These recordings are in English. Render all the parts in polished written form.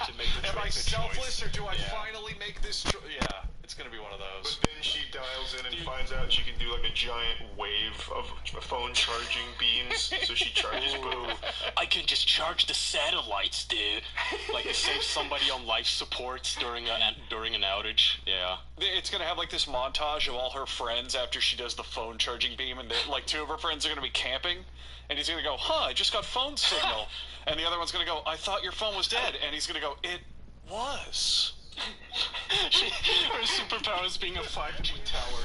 to make the Am I choice. selfless or do I finally make this choice? Yeah, it's gonna be one of those. But then she dials in and finds out she can do like a giant wave of phone charging beams, so she charges both. I can just charge the satellites, dude. Like it saves somebody on life support during an outage. Yeah. It's gonna have like this montage of all her friends after she does the phone charging beam, and like two of her friends are gonna be camping, and he's gonna go, "Huh, I just got phone signal," and the other one's gonna go, "I thought your phone was dead," and he's gonna go, "It was." Her superpower is being a 5G tower.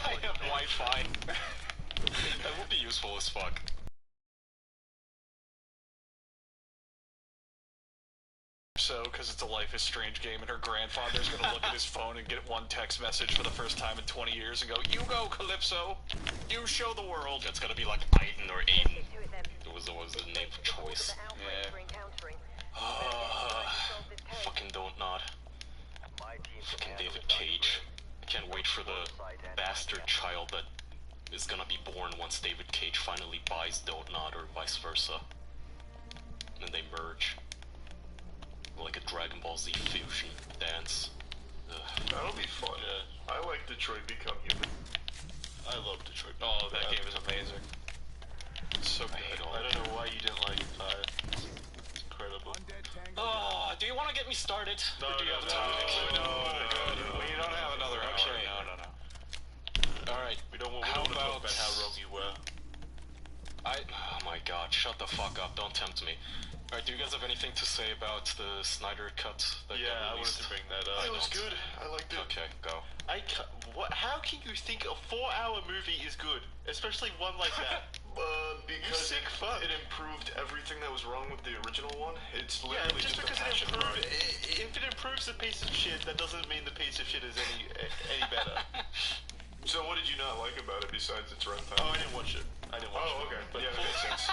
I have Wi-Fi. That would be useful as fuck. So, because it's a Life is Strange game, and her grandfather's gonna look at his phone and get one text message for the first time in 20 years and go, "You go, Calypso. You show the world." It's gotta be like Aiden or Aiden. It was the name of choice. Yeah. Fucking don't nod. Fucking David Cage. I can't wait for the bastard child that is gonna be born once David Cage finally buys Don't Nod or vice versa. And they merge. Like a Dragon Ball Z fusion dance. Ugh. That'll be fun. Yeah. I like Detroit Become Human. I love Detroit. Oh, that game is amazing. It's so good. I don't know why you didn't like it. It's incredible. Oh, do you want to get me started? No, or do you have time? We don't have another hour. Okay. No. Alright, we don't want to talk about how wrong you were. Oh my god, shut the fuck up, don't tempt me. Alright, do you guys have anything to say about the Snyder cut that got I wanted released? to bring that up. It was good. I liked it. Okay, go. How can you think a 4-hour movie is good? Especially one like that? Because sick fuck. it improved everything that was wrong with the original one. It's Yeah, literally just a because passion project. if it improves the piece of shit, that doesn't mean the piece of shit is any better. So what did you not like about it besides its runtime? Oh, I didn't watch it. Oh, okay. But Yeah, that makes sense.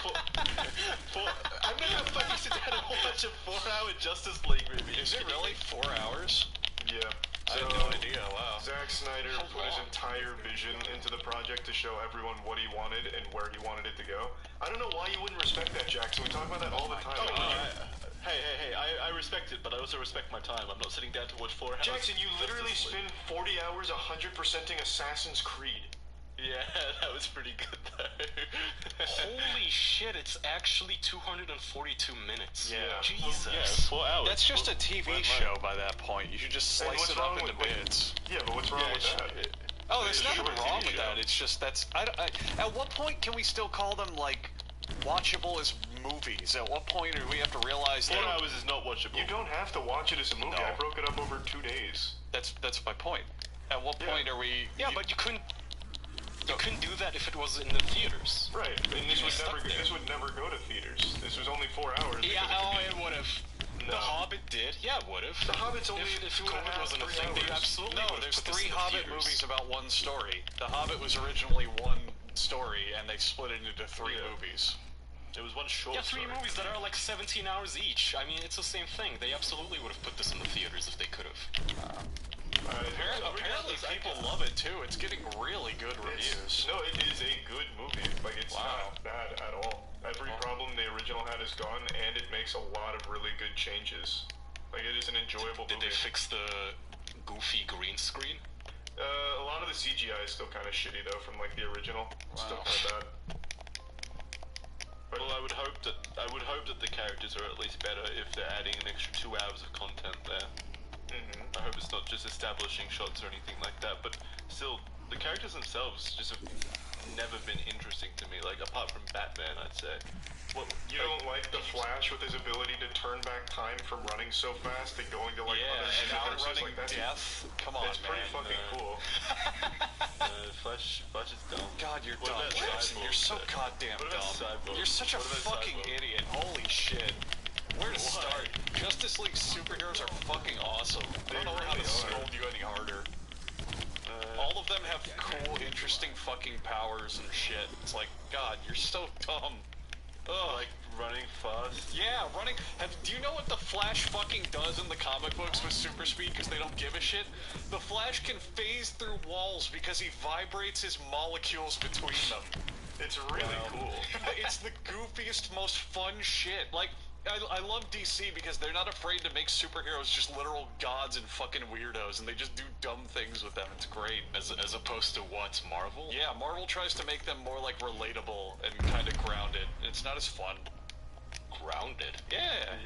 I'm gonna fucking sit down and watch a 4-hour Justice League movie. Is it really 4 hours? Yeah. I So, had no idea, wow. Zack Snyder put his entire vision into the project to show everyone what he wanted and where he wanted it to go. I don't know why you wouldn't respect that, Jackson. We talk about that all the time. Hey, I respect it, but I also respect my time. I'm not sitting down to watch 4 hours. Jackson, you literally spend 40 hours 100%ing Assassin's Creed. Yeah, that was pretty good though. Holy shit, it's actually 242 minutes. Yeah. Jesus. Yeah, 4 hours. That's just a TV show by that point. You should just And slice what's it up wrong into with- bits. Yeah, but what's wrong with that? Oh, there's It's a nothing short wrong TV with that. show. It's just at what point can we still call them like watchable as movies? At what point do we have to realize 4 that hours is not watchable. You don't have to watch it as a movie. No. I broke it up over 2 days. that's my point. At what point are we? Yeah, but you couldn't do that if it was in the theaters. Right, and this would never go to theaters. This was only 4 hours. Yeah, because it would have. No. The Hobbit did. Yeah, it would have. The Hobbit's only if 2.5, COVID wasn't a 3 thing, they hours. absolutely No, would have there's put this 3 in the Hobbit theaters. movies about one story. The Hobbit was originally one story, and they split it into 3 movies. It was one short Yeah, 3 story. movies that are like 17 hours each. I mean, it's the same thing. They absolutely would have put this in the theaters if they could have. Apparently people love it too. It's getting really good reviews. No, it is a good movie. Like, it's not bad at all. Every problem the original had is gone, and it makes a lot of really good changes. Like, it is an enjoyable Did movie. they fix the goofy green screen? A lot of the CGI is still kind of shitty, though, from, like, the original. It's still kind of bad. Well, I would hope that the characters are at least better if they're adding an extra 2 hours of content there. I hope it's not just establishing shots or anything like that, but still, the characters themselves just have never been interesting to me, like, apart from Batman, I'd say. What, you don't like the Flash with his ability to turn back time from running so fast to going to, like, other and universes? outrunning Like, that's death. Come on, It's pretty man. fucking cool. Flash is dumb. God, you're What dumb, about Jackson. Cyborg? You're so goddamn What about dumb. Cyborg? You're such a What about fucking Cyborg? idiot. Holy shit. Where to start? Justice League superheroes are fucking awesome. I don't know how to scold you any harder. All of them have cool, interesting fucking powers and shit. It's like, God, you're so dumb. Ugh. Like, running fast. Yeah, running. Do you know what the Flash fucking does in the comic books with super speed? Because they don't give a shit. The Flash can phase through walls because he vibrates his molecules between them. It's really cool. It's the goofiest, most fun shit. Like, I love DC because they're not afraid to make superheroes just literal gods and fucking weirdos, and they just do dumb things with them. It's great. As opposed to what, Marvel? Yeah, Marvel tries to make them more like relatable and kind of grounded. It's not as fun. Grounded? Yeah.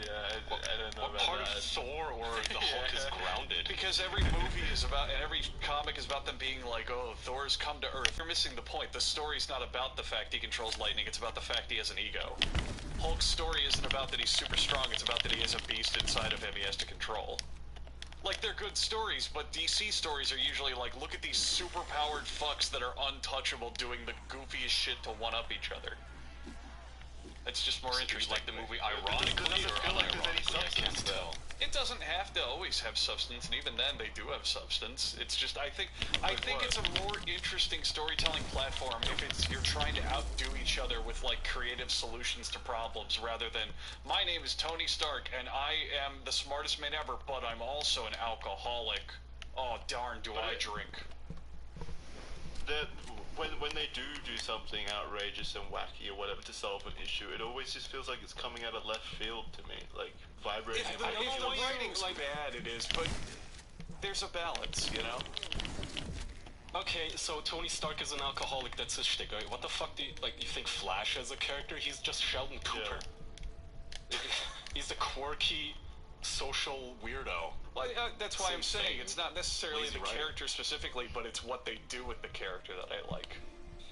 Yeah, I don't know What about part that. of Thor or the Hulk is grounded? Because every movie is about, and every comic is about them being like, oh, Thor's come to Earth. You're missing the point. The story's not about the fact he controls lightning, it's about the fact he has an ego. Hulk's story isn't about that he's super strong, it's about that he has a beast inside of him he has to control. Like, they're good stories, but DC stories are usually like, look at these super-powered fucks that are untouchable doing the goofiest shit to one-up each other. It's just more interesting. Like the movie ironically or unironically, I can't tell. It doesn't have to always have substance, and even then they do have substance. It's just, I think it's a more interesting storytelling platform if you're trying to outdo each other with like creative solutions to problems rather than, my name is Tony Stark and I am the smartest man ever, but I'm also an alcoholic. Oh darn, do I drink? That when they do something outrageous and wacky or whatever to solve an issue, it always just feels like it's coming out of left field to me, like vibrating. If the writing's bad, it is, but there's a balance, you know? Okay, so Tony Stark is an alcoholic, that's his shtick. What the fuck do you, like, you think Flash as a character? He's just Sheldon Cooper. Yeah. He's a quirky, social weirdo. Well, that's why I'm Same saying thing. it's not necessarily Lazy the writing. character specifically, but it's what they do with the character that I like.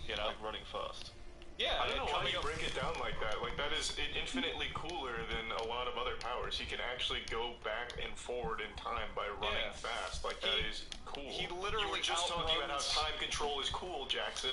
You know? Like running fast. Yeah, I don't know why coming you up- break it down like that. Like, that is infinitely cooler than a lot of other powers. He can actually go back and forward in time by running Yeah. fast. Like, that is cool. he literally You were just talking about how outruns- time control is cool, Jackson.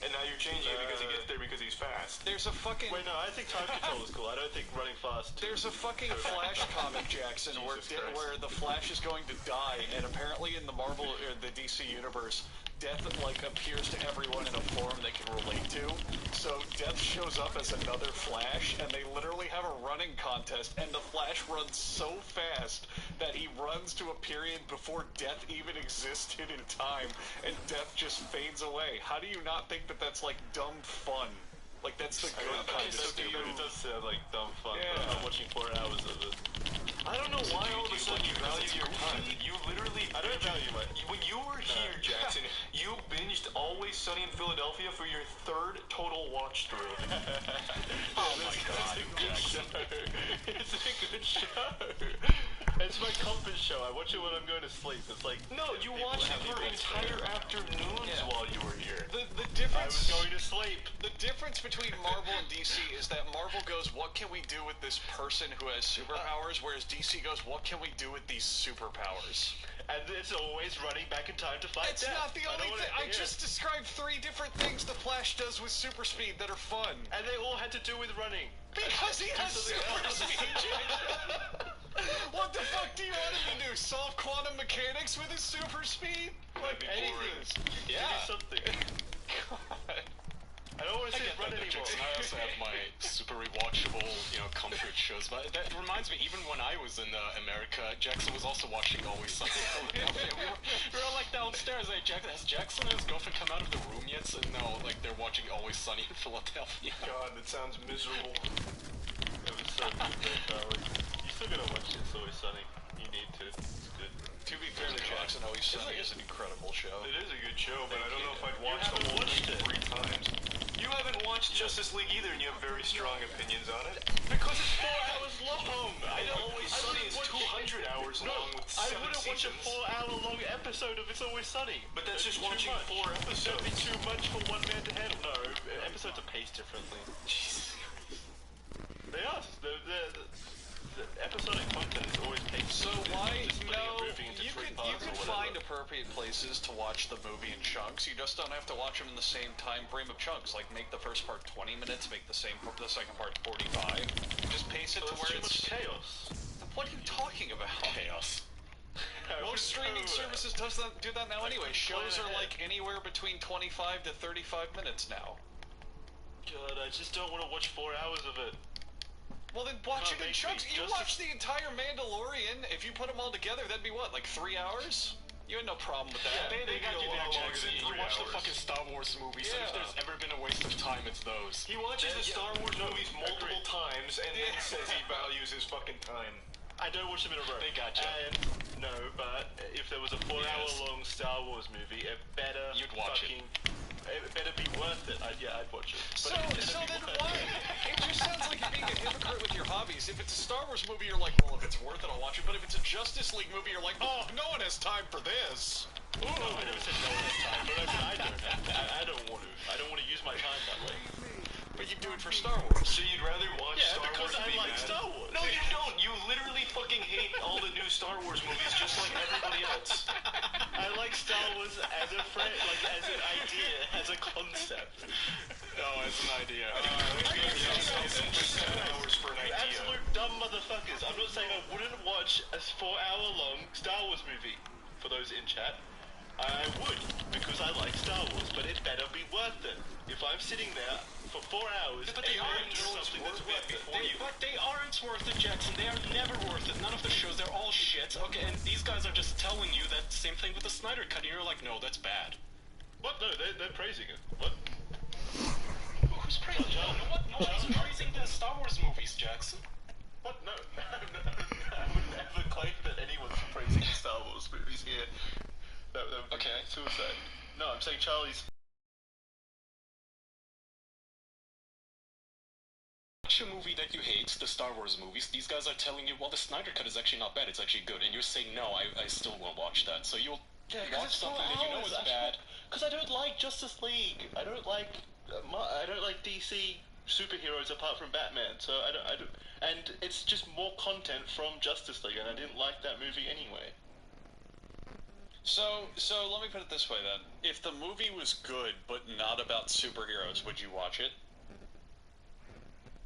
And now you're changing it because he gets there because he's fast. There's a fucking... Wait, no, I think time control is cool. I don't think running fast. There's a fucking Flash comic, Jackson, where Jesus Christ. where the Flash is going to die, and apparently in the Marvel or the DC universe, Death like appears to everyone in a form they can relate to. So Death shows up as another Flash, and they literally have a running contest, and the Flash runs so fast that he runs to a period before Death even existed in time, and Death just fades away. How do you not think that that's like dumb fun? Like that's the good kind of stupid. It does sound like dumb fun, Yeah. but I'm watching 4 hours of it. I don't know why all of a sudden you value your time. You literally... I don't value my... When you were here, Jackson, you binged Always Sunny in Philadelphia for your 3rd total watch through. Oh my god. It's a good show. It's my comfort show. I watch it when I'm going to sleep. It's like... No, you watched it for entire afternoons while you were here. The I difference... was going to sleep. The difference between Marvel and DC is that Marvel goes, what can we do with this person who has superpowers, whereas DC goes, what can we do with these superpowers? And it's always running back in time to fight It's death. not the I only don't thing. wanna I hear just described 3 different things the Flash does with super speed that are fun. And they all had to do with running. Because he has something super else. speed. What the fuck do you want him to do? Solve quantum mechanics with his super speed? Like anything. Give me something. God. I don't want to say get run that, anymore. Jackson. I also have my super rewatchable, comfort shows. But that reminds me, even when I was in America, Jackson was also watching Always Sunny in Philadelphia. We were all like downstairs. Like, has Jackson and his girlfriend come out of the room yet? So, no, like they're watching Always Sunny in Philadelphia. God, that sounds miserable. It was so good, though, Charlie. You still gotta watch It's Always Sunny. You need to. It's good. To be fair to Jackson, Always Sunny is an incredible show. It is a good show, but I don't know if I'd You watch the haven't whole watched thing it. 3 times. You haven't watched Justice League either, and you have very strong opinions on it. Because it's 4 hours long. I know Always Sunny is 200 hours long with I 7 wouldn't watch a seasons. 4-hour-long episode of It's Always Sunny. But that's just That'd be too watching much. 4 episodes. That'd be too much for one man to handle. No, episodes are paced differently. They are. The episodic content is always paced. So why Just splitting no? a movie into You 3 can parts or whatever. find appropriate places to watch the movie in chunks. You just don't have to watch them in the same time frame of chunks. Like make the first part 20 minutes, make the second part 45. Just pace it to where too it's much chaos. What are you talking about? Chaos. Most streaming services do that now anyway. Shows are like anywhere between 25 to 35 minutes now. God, I just don't want to watch 4 hours of it. Well then watch Can't it in make chunks. me You just- watch the entire Mandalorian. If you put them all together, that'd be what, like 3 hours? You had no problem with that. They got you there, Jackson. You watch the 3 fucking Star Wars movies, and if there's ever been a waste of time, it's those. He watches the Star Wars movies multiple times and then says he values his fucking time. I don't watch them in a row. They got you. And no, but if there was a 4-hour-long Star Wars movie, it better You'd watch it better be worth it. I'd watch it. So then why? It just sounds like you're being a hypocrite with your hobbies. If it's a Star Wars movie, you're like, well, if it's worth it, I'll watch it. But if it's a Justice League movie, you're like, oh, no one has time for this. Ooh. No, I never said no one has time, but I don't want to. I don't want to use my time that way. But you do it for Star Wars. So you'd rather watch Star Wars because I be like mad? Star Wars. No, you don't. You literally fucking hate all the new Star Wars movies just like everybody else. I like Star Wars as a friend, like as an idea, as a concept. No, it's an idea. Just 7 hours for an You idea. absolute dumb motherfuckers. I'm not saying I wouldn't watch a 4-hour-long Star Wars movie. For those in chat, I would, because I like Star Wars, but it better be worth it. If I'm sitting there for 4 hours, But they aren't something that's worth it. But they aren't worth it, Jackson. They are never worth it. None of the shows, they're all shit. Okay, and these guys are just telling you that same thing with the Snyder Cut, and you're like, no, that's bad. What? No, they're praising it. What? Who's praising it? No one's praising the Star Wars movies, Jackson. What? No, I would never claim that anyone's praising the Star Wars movies here. That would be Okay. suicide. No, I'm saying Charlie's. Watch a movie that you hate, the Star Wars movies, these guys are telling you, well, the Snyder Cut is actually not bad, it's actually good, and you're saying, no, I still won't watch that. So you'll watch something that you know is bad. Because I don't like Justice League. I don't like DC superheroes apart from Batman. So I don't, and it's just more content from Justice League, and I didn't like that movie anyway. So let me put it this way then. If the movie was good but not about superheroes, would you watch it?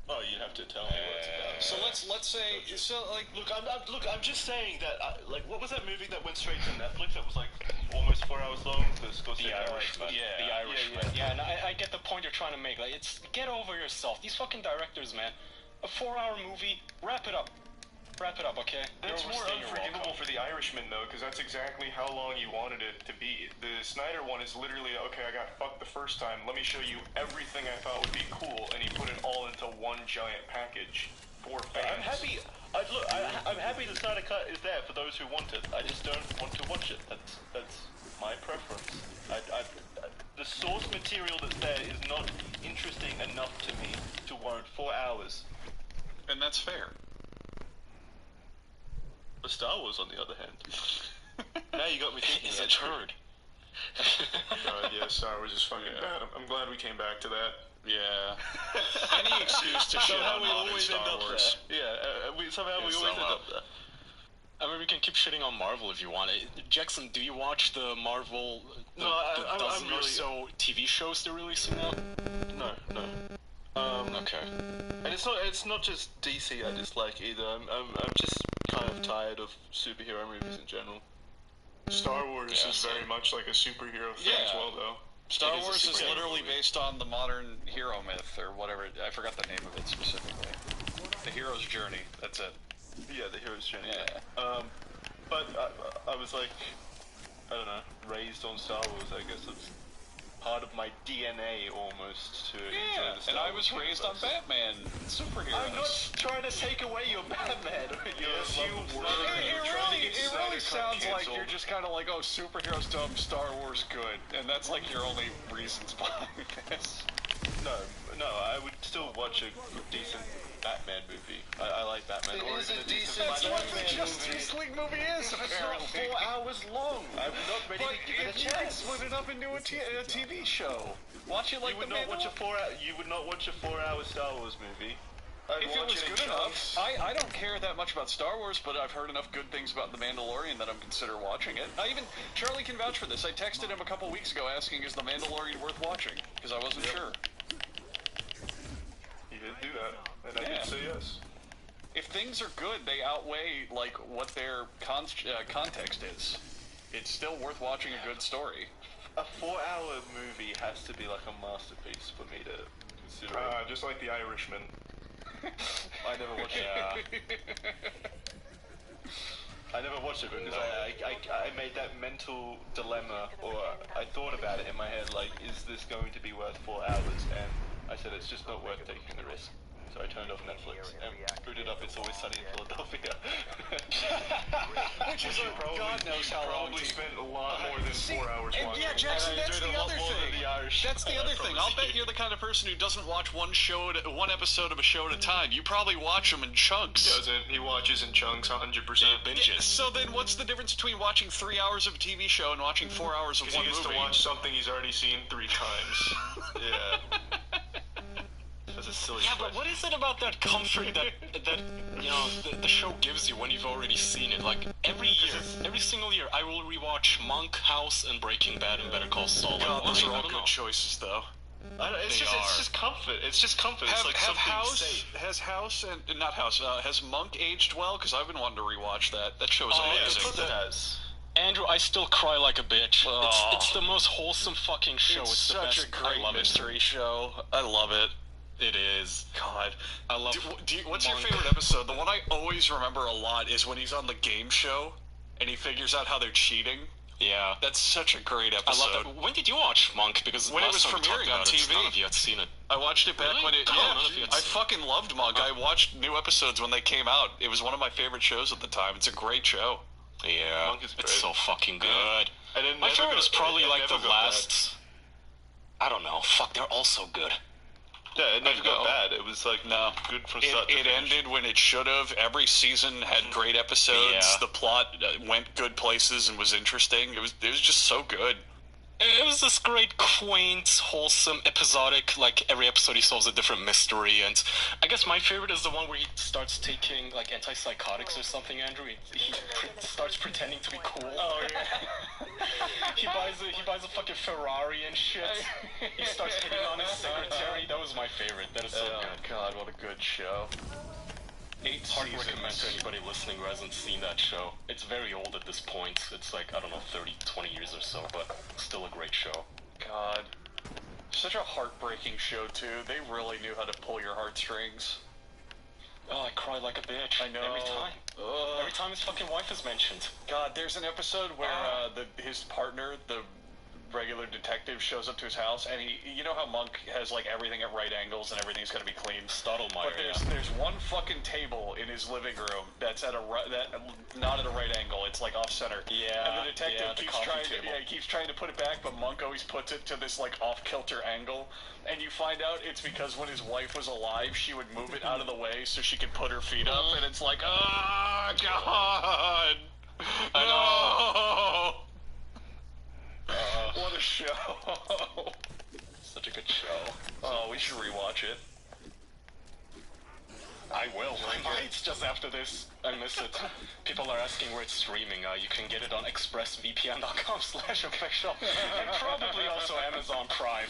Oh, you'd have to tell me what it's about. So let's say I'm just saying that what was that movie that went straight to Netflix that was like almost 4 hours long? The Irishman. The Irishman. Yeah, and I get the point you're trying to make. Like, it's get over yourself. These fucking directors, man. A 4-hour movie, wrap it up. Wrap it up, okay? That's more unforgivable for The Irishman, though, because that's exactly how long you wanted it to be. The Snyder one is literally, okay, I got fucked the first time, let me show you everything I thought would be cool, and he put it all into one giant package for fans. I'm happy. I'm happy the Snyder Cut is there for those who want it. I just don't want to watch it. That's my preference. The source material that's there is not interesting enough to me to warrant 4 hours. and that's fair. But Star Wars, on the other hand, now you got me thinking. Is a turd. God, yeah, Star Wars is fucking bad. I'm glad we came back to that. Yeah. Any excuse to shit on modern Star Wars. Yeah, somehow we Yes, always I'm end up. up there. I mean, we can keep shitting on Marvel if you want. Jackson, do you watch the Marvel, the I'm dozen or really- so TV shows they're releasing now? No. Okay. And it's not just DC I dislike either. I'm just kind of tired of superhero movies in general. Star Wars is very much like a superhero thing as well, though. Star It is a Wars is superhero literally movie. based on the modern hero myth, or whatever. I forgot the name of it specifically. The hero's journey. That's it. Yeah, the hero's journey. Yeah. But I was like, I don't know, raised on Star Wars. I guess it's part of my DNA almost to enjoy the Star And I Wars was raised on universe. Batman, superheroes. I'm not trying to take away your Batman. Yes, you were. It really sounds like you're just kind of like, oh, superheroes dumb, Star Wars good, and that's like your only reasons behind this. No, I would still watch a decent Batman movie. I like Batman. It or is even a decent That's what the Batman Justice League movie is, It's not apparently. 4 hours long. I'm not ready But to give it a if you could chance. split it up into a TV show, watch it like You would the not watch a Mandalorian. You would not watch a 4-hour Star Wars movie. I'd If it watch was in good chunks. enough, I don't care that much about Star Wars, but I've heard enough good things about The Mandalorian that I'm consider watching it. Charlie can vouch for this. I texted him a couple weeks ago asking, is The Mandalorian worth watching? Because I wasn't sure. You did do that, and I Yeah. did say yes. If things are good, they outweigh, like, what their context is. It's still worth watching a good story. A 4-hour movie has to be like a masterpiece for me to consider it. Just like The Irishman. I never watched it. I never watched it because I made that mental dilemma, or I thought about it in my head, like, is this going to be worth 4 hours? And I said it's just not worth taking the risk. So I turned off Netflix and booted up It's Always Sunny in Philadelphia. Which is God knows how long. Probably spent a lot more than 4 hours watching. Yeah, Jackson, that's the other thing. That's the other thing. I'll bet you're the kind of person who doesn't watch one episode of a show at a time. You probably watch them in chunks. He doesn't. He watches in chunks, 100%. Binges. So then what's the difference between watching 3 hours of a TV show and watching 4 hours of one movie? He gets to watch something he's already seen 3 times. Yeah. That's a silly Yeah, but what is it about that comfort that you know the show gives you when you've already seen it? Like every single year, I will rewatch Monk, House, and Breaking Bad and Better Call Saul. God, those are all good choices, though. It's just comfort. It's just comfort. It's like something safe. Has Monk aged well? Because I've been wanting to rewatch that. That show is amazing. It has. Andrew, I still cry like a bitch. Oh. It's the most wholesome fucking show. It's such the best. a great mystery show. I love it. It is. God. I love what's Monk. your favorite episode? The one I always remember a lot is when he's on the game show and he figures out how they're cheating. Yeah. That's such a great episode. I love that. When did you watch Monk? Because when it was last time we premiering talked about on TV. None of you had seen it. I watched it back Really? when it... Oh, Yeah, none of you had I seen it. fucking loved Monk. I watched new episodes when they came out. It was one of my favorite shows at the time. It's a great show. Yeah. Monk is great. It's so fucking good. And it My never favorite got- is probably it like never the got last... I don't know. Fuck, they're all so good. bad. Yeah, it never got bad. It was like good from start to It finish. ended when it should have. Every season had great episodes. Yeah. The plot went good places and was interesting. It was just so good. It was this great, quaint, wholesome, episodic, like, every episode he solves a different mystery, and I guess my favorite is the one where he starts taking, like, antipsychotics or something, Andrew. He starts pretending to be cool. Oh, yeah. he buys a fucking Ferrari and shit. He starts hitting on his secretary. That was my favorite. That is so Oh, good. God, what a good show. 8 Hard seasons. recommend to anybody listening who hasn't seen that show. It's very old at this point. It's like, I don't know, 20 years or so, but still a great show. God. Such a heartbreaking show, too. They really knew how to pull your heartstrings. Oh, I cry like a bitch. I know. Every time. Ugh. Every time his fucking wife is mentioned. God, there's an episode where his partner, the regular detective, shows up to his house, and you know how Monk has like everything at right angles and everything's got to be clean. Stottlemyre, But there's one fucking table in his living room that's at not at a right angle. It's like off center. Yeah. And the detective the keeps coffee trying table. he keeps trying to put it back, but Monk always puts it to this like off kilter angle. And you find out it's because when his wife was alive, she would move it out of the way so she could put her feet up. And it's like, oh God, no. What a show! Such a good show. Oh, we should rewatch it. I will. I might just after this. I miss it. People are asking where it's streaming. You can get it on expressvpn.com/official and probably also Amazon Prime.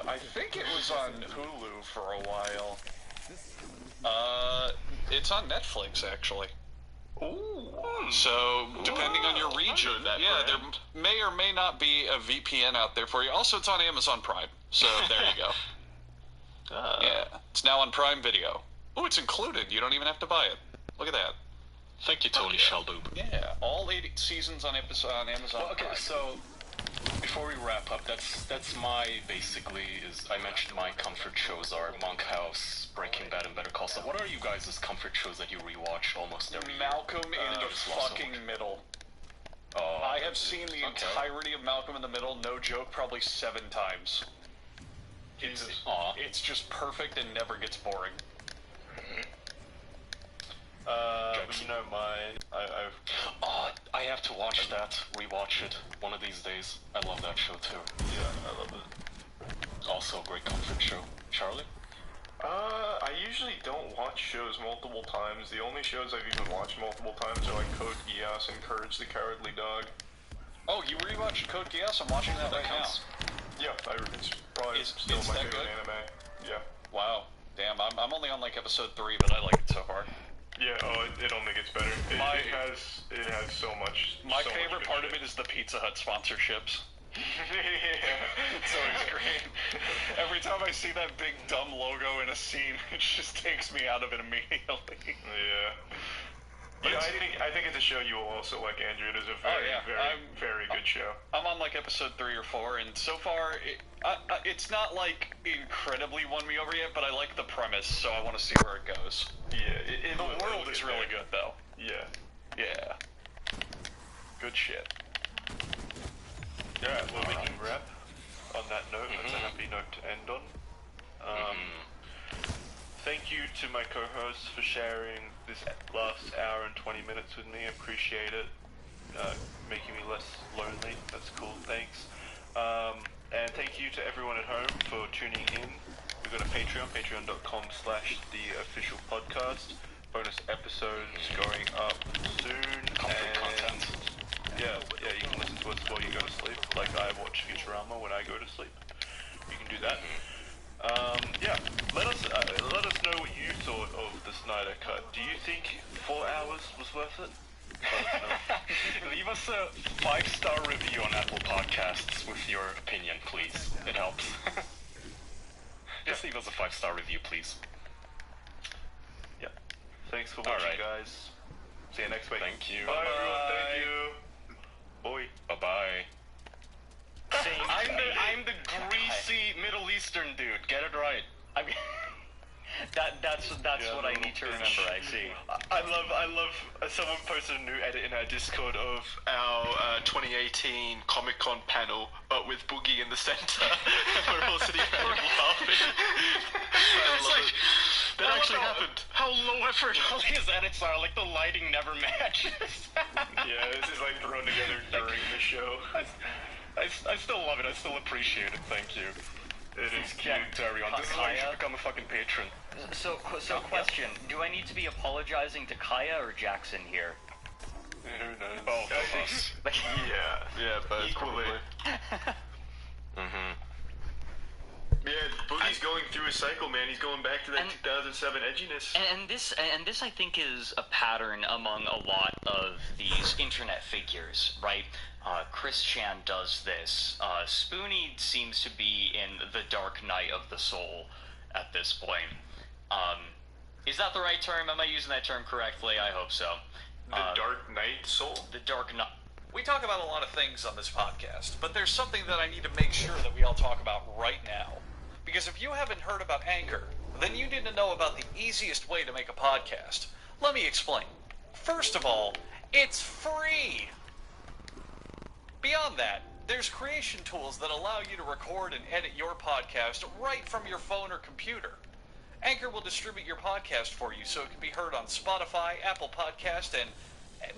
I think it was on Hulu for a while. It's on Netflix, actually. Ooh. So, depending on your region, there may or may not be a VPN out there for you. Also, it's on Amazon Prime, so there you go. Yeah, it's now on Prime Video. Oh, it's included. You don't even have to buy it. Look at that. Thank you, Tony Shelboob. Yeah, all 8 seasons on Amazon Well, okay, Prime. so before we wrap up, that's my I mentioned my comfort shows are Monk House, Breaking Bad, and Better Call Saul. What are you guys' comfort shows that you rewatch almost every year? Malcolm in the just lost so fucking much. middle. Oh, I have seen the entirety of Malcolm in the Middle, no joke, probably 7 times. It's just perfect and never gets boring. You know, I have to watch that, rewatch it one of these days. I love that show too. yeah, I love it. Also a great comfort show. Charlie? I usually don't watch shows multiple times. The only shows I've even watched multiple times are like Code Geass and Courage the Cowardly Dog. Oh, you rewatched Code Geass? I'm watching that right counts. Yeah, it's probably still Is my that favorite good? anime. Yeah. Wow. Damn, I'm only on like episode 3, but I like it so far. Yeah, it only gets better. It has so much. My so favorite much part of it is the Pizza Hut sponsorships. It's always great. Every time I see that big dumb logo in a scene, it just takes me out of it immediately. Yeah. Yeah, I think it's a show you will also like, Andrew. It is a very good show. I'm on like episode 3 or 4, and so far it's not like incredibly won me over yet, but I like the premise, so I want to see where it goes. Yeah, the world is really good though. Yeah. Good shit. Yeah, well, we can wrap on that note. That's a happy note to end on. Thank you to my co-hosts for sharing this last hour and 20 minutes with me. I appreciate it. Making me less lonely. That's cool. Thanks. And thank you to everyone at home for tuning in. We've got a Patreon, patreon.com/theofficialpodcast. Bonus episodes going up soon. Content. Yeah, you can listen to us while you go to sleep. Like I watch Futurama when I go to sleep. You can do that. Let us know what you thought of the Snyder Cut. Do you think 4 hours was worth it? Leave us a 5-star review on Apple Podcasts with your opinion, please. It helps. Just leave us a 5-star review, please. Yeah. Thanks for watching, guys. See you next week. Thank you. Bye, everyone. Thank you. Boy. Bye-bye. I'm the greasy Middle Eastern dude. Get it right. I mean, that's what I need to remember. I see. I love. Someone posted a new edit in our Discord of our 2018 Comic Con panel, but with Boogie in the center. We're all sitting around laughing. It's like that actually happened. How low effort all these edits are. Like the lighting never matches. Yeah, this is like thrown together during the show. I still love it. I still appreciate it. Thank you. It is cute. To everyone. This is why you should become a fucking patron. So question: do I need to be apologizing to Kaya or Jackson here? Who knows? Both of us. Yeah, but Equally. Yeah, Boogie's going through a cycle, man. He's going back to that 2007 edginess. And this I think is a pattern among a lot of these internet figures, right? Chris Chan does this. Spoonie seems to be in the dark night of the soul at this point. Is that the right term? Am I using that term correctly? I hope so. The Dark Knight soul? The dark night. We talk about a lot of things on this podcast, but there's something that I need to make sure that we all talk about right now. Because if you haven't heard about Anchor, then you need to know about the easiest way to make a podcast. Let me explain. First of all, it's free! Beyond that, there's creation tools that allow you to record and edit your podcast right from your phone or computer. Anchor will distribute your podcast for you so it can be heard on Spotify, Apple Podcast, and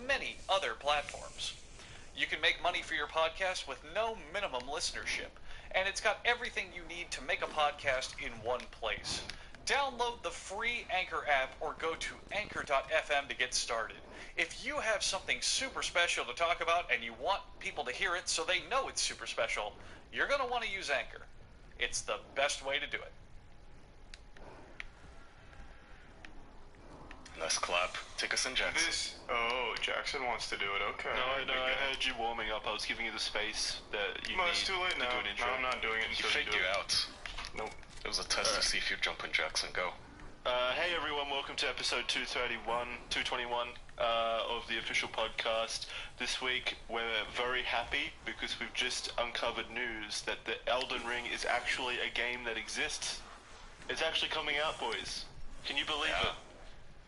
many other platforms. You can make money for your podcast with no minimum listenership, and it's got everything you need to make a podcast in one place. Download the free Anchor app or go to anchor.fm to get started. If you have something super special to talk about and you want people to hear it so they know it's super special, you're going to want to use Anchor. It's the best way to do it. Nice clap. Take us in, Jackson. Jackson wants to do it. Okay. No, I heard you warming up. I was giving you the space that you need it's too late to now. do an intro. No, I'm not doing it He until faked do you it. out. Nope. It was a test to see if you'd jump in, Jackson. Go. Hey everyone, welcome to episode 221 of the official podcast. This week we're very happy because we've just uncovered news that the Elden Ring is actually a game that exists. It's actually coming out, boys. Can you believe it?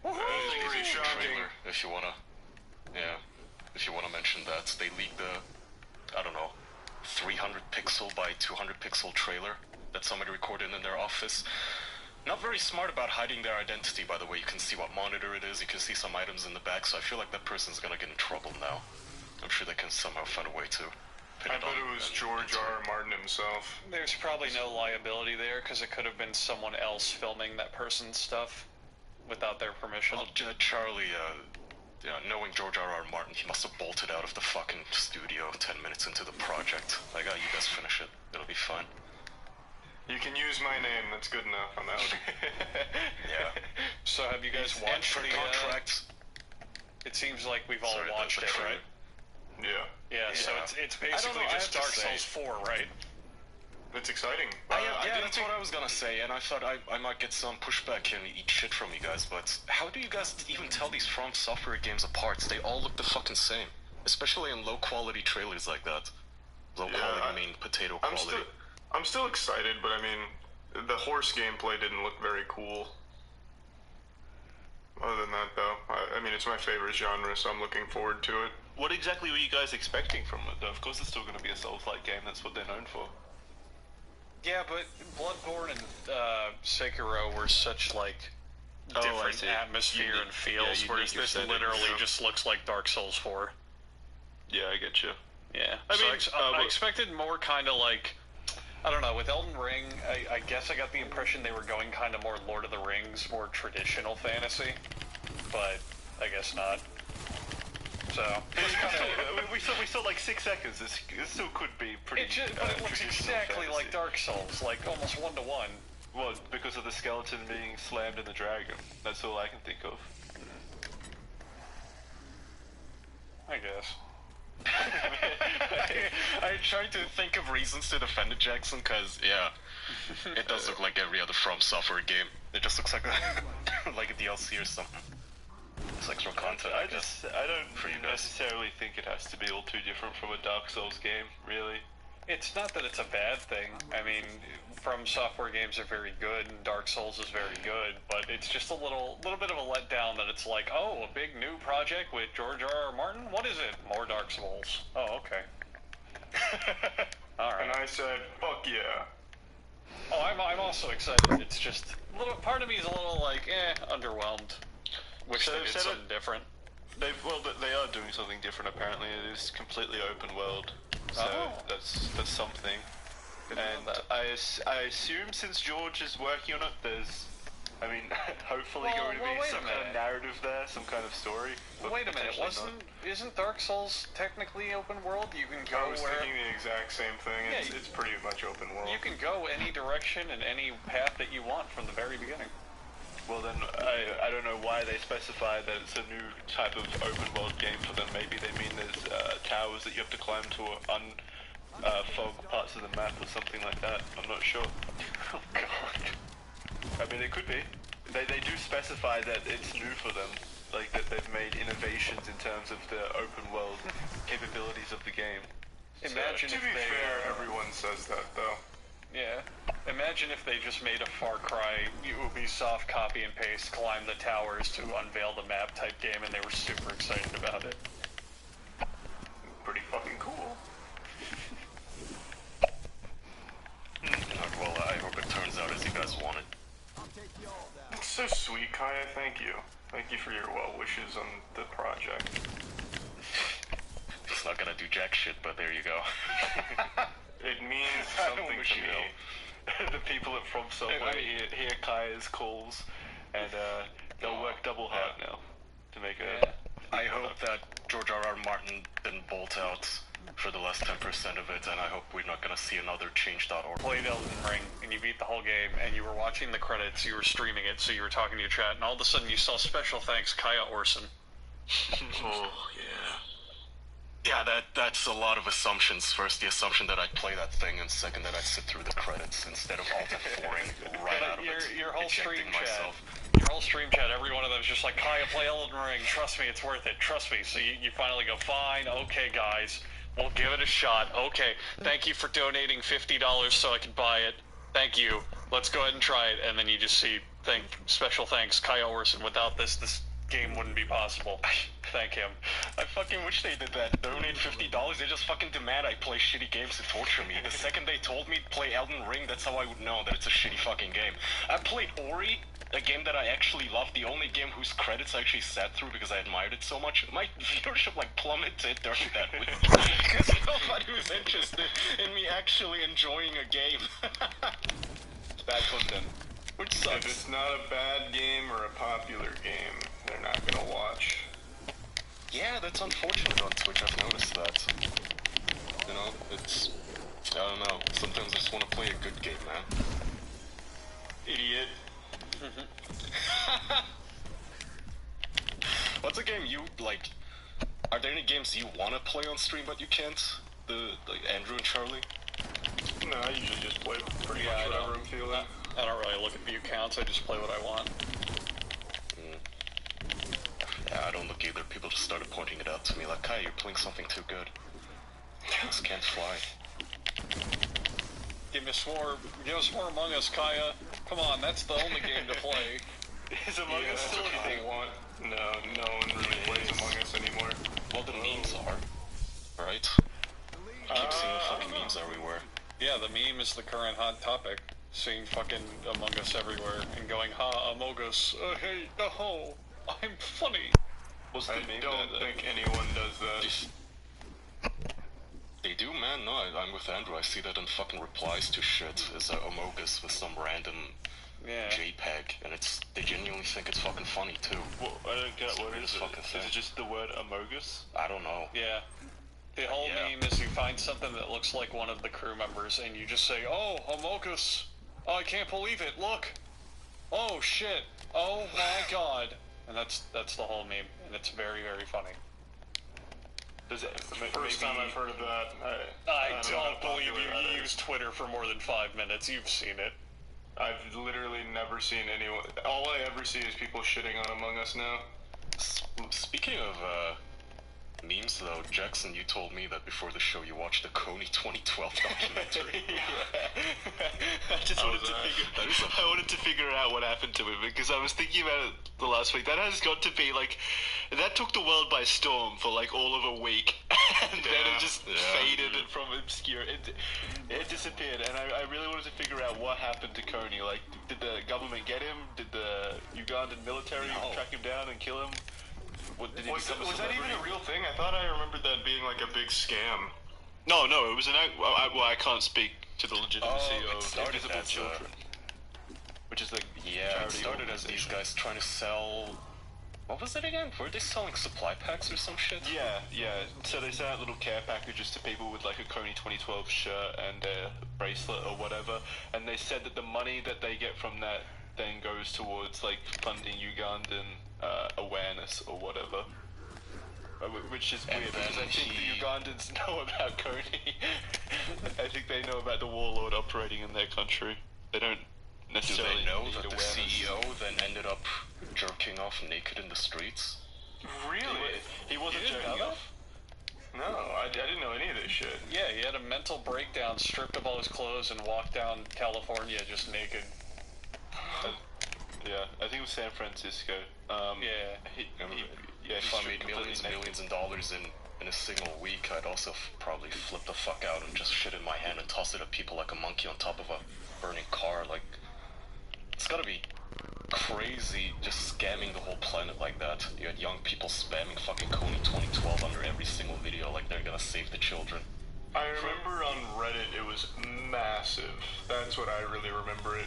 Pretty pretty shocking. trailer, if you wanna mention that. They leaked the, 300 pixel by 200 pixel trailer that somebody recorded in their office. Not very smart about hiding their identity, by the way. You can see what monitor it is, you can see some items in the back, so I feel like that person's gonna get in trouble now. I'm sure they can somehow find a way to pin I it bet on. it was George R. R. Martin himself. There's probably no liability there because it could have been someone else filming that person's stuff without their permission. Well, Charlie, knowing George R. R. Martin, he must have bolted out of the fucking studio 10 minutes into the project. Like, you guys finish it. It'll be fine. You can use my name. That's good enough. I'm out. Yeah. So have you guys watched for the contract. It seems like we've all Sorry, watched the it, trailer. right? Yeah. Yeah, so Yeah. it's I don't basically know, I just have Dark to say- Souls 4, right? It's exciting. Yeah, that's what I was gonna say, and I thought I might get some pushback and eat shit from you guys, but how do you guys even tell these From Software games apart? They all look the fucking same, especially in low-quality trailers like that. Low-quality main potato quality. I'm still excited, but I mean, the horse gameplay didn't look very cool. Other than that, though, I mean, it's my favorite genre, so I'm looking forward to it. What exactly were you guys expecting from it, though? Of course it's still going to be a Souls-like game, that's what they're known for. Yeah, but Bloodborne and Sekiro were such, like, different atmosphere and feels, whereas this literally just looks like Dark Souls 4. Yeah, I get you. Yeah. I expected more kind of like, I don't know, with Elden Ring, I guess I got the impression they were going kind of more Lord of the Rings, more traditional fantasy, but I guess not. So, we saw like 6 seconds. This still could be pretty. But it looks exactly like Dark Souls, like almost 1-to-1. Well, because of the skeleton being slammed in the dragon. That's all I can think of. I guess. I tried to think of reasons to defend it, Jackson, because, yeah, it does look like every other From Software game. It just looks like like a DLC or something. It's extra content, I guess. I don't necessarily think it has to be all too different from a Dark Souls game, really. It's not that it's a bad thing. I mean, From Software games are very good, and Dark Souls is very good, but it's just a little bit of a letdown that it's like, oh, a big new project with George R.R. Martin? What is it? More Dark Souls. Oh, okay. Alright. And I said, fuck yeah. Oh, I'm also excited. It's just, part of me is a little like, underwhelmed. Wish they did something different. They are doing something different apparently. It is completely open world. So that's something. And I assume since George is working on it, there's, I mean, hopefully going to be some kind of narrative there, some kind of story. Wait a minute, isn't Dark Souls technically open world? You can go I was thinking the exact same thing. Yeah, it's pretty much open world. You can go any direction and any path that you want from the very beginning. Well then, I don't know why they specify that it's a new type of open world game for them. Maybe they mean there's towers that you have to climb to unfog parts of the map or something like that. I'm not sure. Oh god. I mean, it could be. They do specify that it's new for them. Like, that they've made innovations in terms of the open world capabilities of the game. Imagine to be fair, everyone says that, though. Yeah. Imagine if they just made a Far Cry Ubisoft copy and paste, climb the towers to unveil the map type game, and they were super excited about it. Pretty fucking cool. Well, I hope it turns out as you guys want it. It's so sweet, Kaya. Thank you. Thank you for your well wishes on the project. It's not gonna do jack shit, but there you go. It means something to me. The people at From Software hear Kaya's calls, and they'll work double hard now to make a... I hope that George R.R. Martin didn't bolt out for the last 10% of it, and I hope we're not gonna see another change.org. Played Elden Ring, and you beat the whole game, and you were watching the credits, you were streaming it, so you were talking to your chat, and all of a sudden you saw special thanks Kaya Orson. Oh, yeah. Yeah, that's a lot of assumptions. First, the assumption that I'd play that thing, and second, that I'd sit through the credits instead of alt-F4ing right out of it. Your whole stream myself. chat. Your whole stream chat, every one of them is just like, Kaya, play Elden Ring, trust me, it's worth it, trust me. So you finally go, fine, okay guys, we'll give it a shot. Okay, thank you for donating $50 so I can buy it. Thank you. Let's go ahead and try it. And then you just see, special thanks, Kaya Orson. Without this game wouldn't be possible. Thank him. I fucking wish they did that. Donate $50. They just fucking demand I play shitty games to torture me. The second they told me to play Elden Ring, that's how I would know that it's a shitty fucking game. I played Ori, a game that I actually loved, the only game whose credits I actually sat through because I admired it so much. My viewership like plummeted during that week because nobody was interested in me actually enjoying a game. It's bad content. Which sucks. If it's not a bad game or a popular game, they're not gonna watch. Yeah, that's unfortunate on Twitch, I've noticed that. You know, it's... I don't know, sometimes I just want to play a good game, man. Idiot. What's a game you, like... Are there any games you want to play on stream but you can't? Like Andrew and Charlie? No, I usually just play pretty much whatever I'm feeling. I don't really look at view counts, I just play what I want. Yeah, I don't look either. People just started pointing it out to me like, Kai, you're playing something too good. This can't fly. Give us more Among Us, Kaya. Come on, that's the only game to play. Is Among Us still anything I want? No one really plays Among Us anymore. Well, the memes are, right? I keep seeing fucking memes everywhere. Yeah, the meme is the current hot topic. Seeing fucking Among Us everywhere and going, ha, Among Us, hey, oh, I'm funny. What's the meme? I don't think anyone does that. They do, man. No, I'm with Andrew. I see that in fucking replies to shit. Is Among Us with some random JPEG, and they genuinely think it's fucking funny too. Well, I don't get what is it. Is it just the word Among Us? I don't know. Yeah. The whole meme is you find something that looks like one of the crew members, and you just say, oh, Among Us. Oh, I can't believe it. Look. Oh shit. Oh my god. And that's the whole meme, and it's very, very funny. First time I've heard of that. I don't believe you used Twitter for more than 5 minutes. You've seen it. I've literally never seen anyone. All I ever see is people shitting on Among Us now. Speaking of memes, though, Jackson, you told me that before the show you watched the Coney 2012 documentary. I wanted to figure out what happened to him, because I was thinking about it the last week. That has got to be, like, that took the world by storm for, like, all of a week, and then it just faded from obscure. It disappeared, and I really wanted to figure out what happened to Coney. Like, did the government get him? Did the Ugandan military track him down and kill him? Was that even a real thing? I thought I remembered that being like a big scam. No, it was an. Well, I can't speak to the legitimacy of Invisible Children, which is like it started as these guys trying to sell. What was it again? Were they selling supply packs or some shit? Yeah. So they sent out little care packages to people with like a Coney 2012 shirt and a bracelet or whatever, and they said that the money that they get from that then goes towards like funding Ugandan awareness or whatever. Which is weird, because I think the Ugandans know about Coney. I think they know about the warlord operating in their country. They don't necessarily Do they know need that awareness. the CEO then ended up jerking off naked in the streets? Really? He wasn't jerking off. No, I didn't know any of this shit. Yeah, he had a mental breakdown, stripped of all his clothes, and walked down California just naked. Yeah, I think it was San Francisco. He If I made millions of dollars in a single week, I'd also probably flip the fuck out and just shit in my hand and toss it at people like a monkey on top of a burning car. Like, it's gotta be crazy just scamming the whole planet like that. You had young people spamming fucking Coney 2012 under every single video like they're gonna save the children. I remember on Reddit it was massive. That's what I really remember it.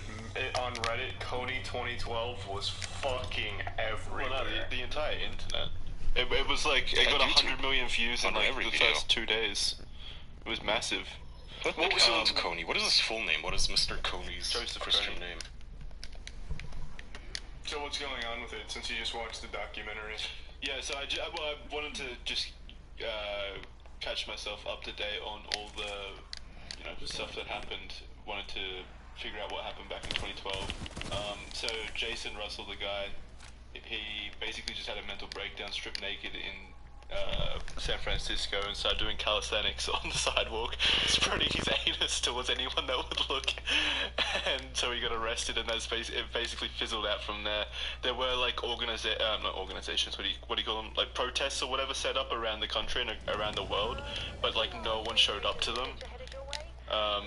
On Reddit, Coney 2012 was fucking everywhere. Well, no, the entire internet. It was like, it got 100 million views in like the first 2 days. It was massive. What was Coney? What is his full name? What is Mr. Coney's Christian name? So what's going on with it since you just watched the documentary? Yeah, so I wanted to just catch myself up to date on all the stuff that happened. Wanted to figure out what happened back in 2012. So Jason Russell, the guy, he basically just had a mental breakdown, stripped naked in San Francisco, and started doing calisthenics on the sidewalk, spreading his anus towards anyone that would look. And so he got arrested, and it basically fizzled out from there. There were like not organizations, what do you call them? Like protests or whatever set up around the country and around the world, but like no one showed up to them.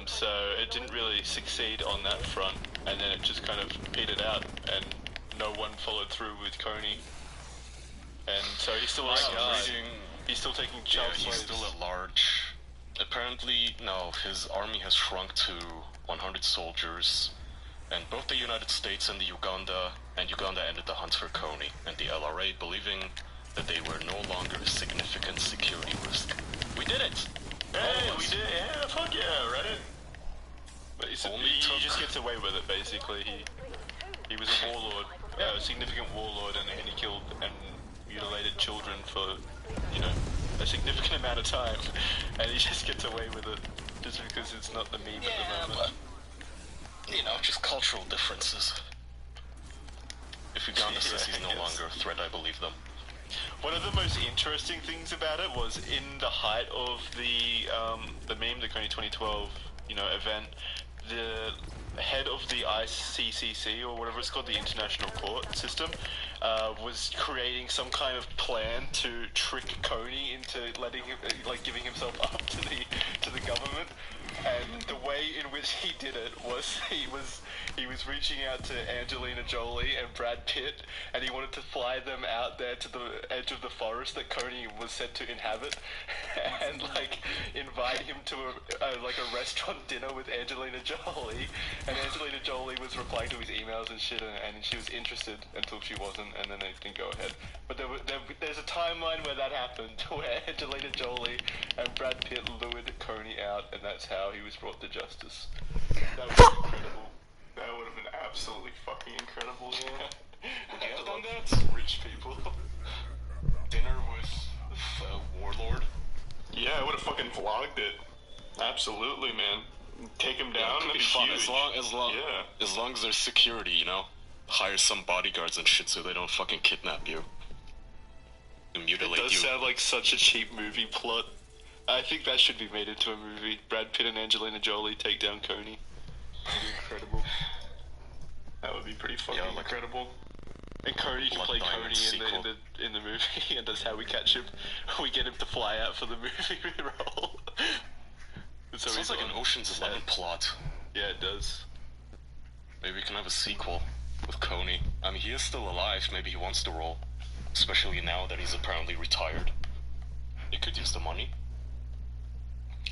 So it didn't really succeed on that front, and then it just kind of petered out, and no one followed through with Coney. And so he's still he's still taking child slaves. He's still at large. Apparently, no, his army has shrunk to 100 soldiers, and both the United States and Uganda ended the hunt for Coney, and the LRA believing that they were no longer a significant security risk. We did it! Hey, we did it! Yeah, fuck yeah, Reddit! But he just gets away with it, basically. He was a warlord, a significant warlord, and he killed and mutilated children for, a significant amount of time, and he just gets away with it. just because it's not the meme Yeah, at the moment. but you know, just cultural differences. If Uganda says he's no longer a threat, I believe them. One of the most interesting things about it was in the height of the meme, the Coney 2012, event, the head of the ICCC, or whatever it's called, the International Court System, was creating some kind of plan to trick Coney into letting him, giving himself up to the government. And the way in which he did it was he was reaching out to Angelina Jolie and Brad Pitt, and he wanted to fly them out there to the edge of the forest that Coney was said to inhabit, and invite him to a restaurant dinner with Angelina Jolie. And Angelina Jolie was replying to his emails and shit, and she was interested until she wasn't, and then they didn't go ahead. But there's a timeline where that happened, where Angelina Jolie and Brad Pitt lured Coney out, and that's how he was brought to justice. That was incredible. That would have been absolutely fucking incredible, yeah. Would you have done that? Rich people. Dinner with Warlord? Yeah, I would have fucking vlogged it. Absolutely, man. Take him down, It'd that'd be fun, huge. as long as there's security, you know? Hire some bodyguards and shit so they don't fucking kidnap you. And mutilate It does you. sound like such a cheap movie plot. I think that should be made into a movie. Brad Pitt and Angelina Jolie take down Coney. That'd be incredible. That would be pretty fucking incredible. And Coney can Blood play Diamond Coney sequel. in the movie, and that's how we catch him. We get him to fly out for the movie role. So Sounds like an Ocean's 11 plot. Yeah, it does. Maybe we can have a sequel with Coney. I mean, he is still alive. Maybe he wants the role. Especially now that he's apparently retired. He could use the money.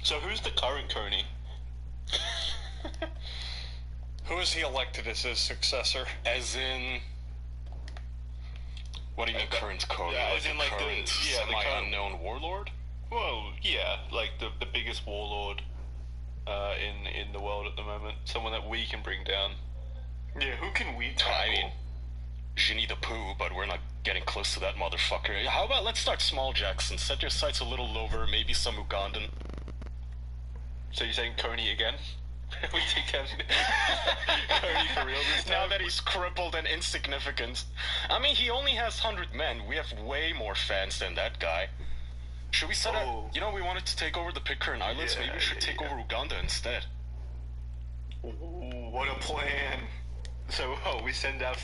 So who's the current Coney? Who is he elected as his successor? As in... What do you mean current Coney? Yeah, like as in, the like, the- current yeah, the current- semi-unknown warlord? Well, yeah, like the biggest warlord in the world at the moment. Someone that we can bring down. Yeah, who can we tackle? I mean, Ginny the Pooh, but we're not getting close to that motherfucker. How about let's start small, Jackson. Set your sights a little lower, maybe some Ugandan. So you're saying Coney again? We take down Coney for real this time? Now that he's crippled and insignificant. I mean, he only has 100 men. We have way more fans than that guy. Should we set up... You know, we wanted to take over the Pitcairn Islands. Yeah, Maybe we should take over Uganda instead. Ooh, what a plan. So, we send out